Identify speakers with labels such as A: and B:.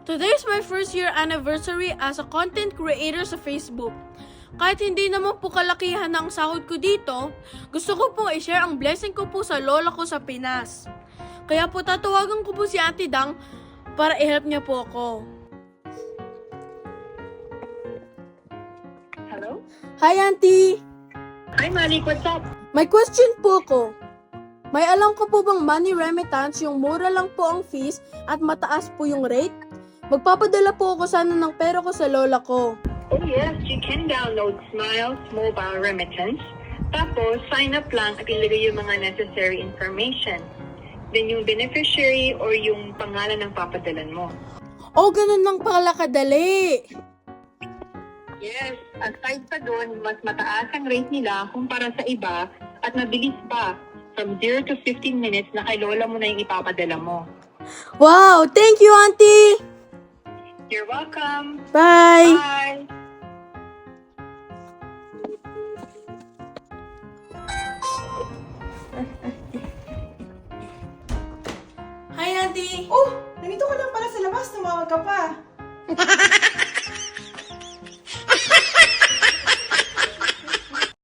A: Today is my first year anniversary as a content creator sa Facebook. Kahit hindi naman po kalakihan ng sahod ko dito, gusto ko pong i-share ang blessing ko po sa lola ko sa Pinas. Kaya po tatawagan ko po si Auntie Dang para i-help niya po ako.
B: Hello?
A: Hi Auntie!
B: Hi, Malik. What's up?
A: May question po ko. May alam ko po bang money remittance yung mura lang po ang fees at mataas po yung rate? Magpapadala po ako sana ng pera ko sa lola ko.
B: Oh yes, you can download Smiles Mobile Remittance. Tapos, sign up lang at ilagay yung mga necessary information. Then yung beneficiary or yung pangalan ng papadalan mo.
A: Oh, ganun lang pala kadali.
B: Yes, aside pa doon, mas mataas ang rate nila kumpara sa iba at mabilis pa. From 0 to 15 minutes na kay lola mo na yung ipapadala mo.
A: Wow! Thank you, Auntie!
B: You're welcome.
A: Bye!
B: Bye!
A: Hi, Auntie!
C: Oh, nandito ka lang pala sa labas, tumawag ka pa.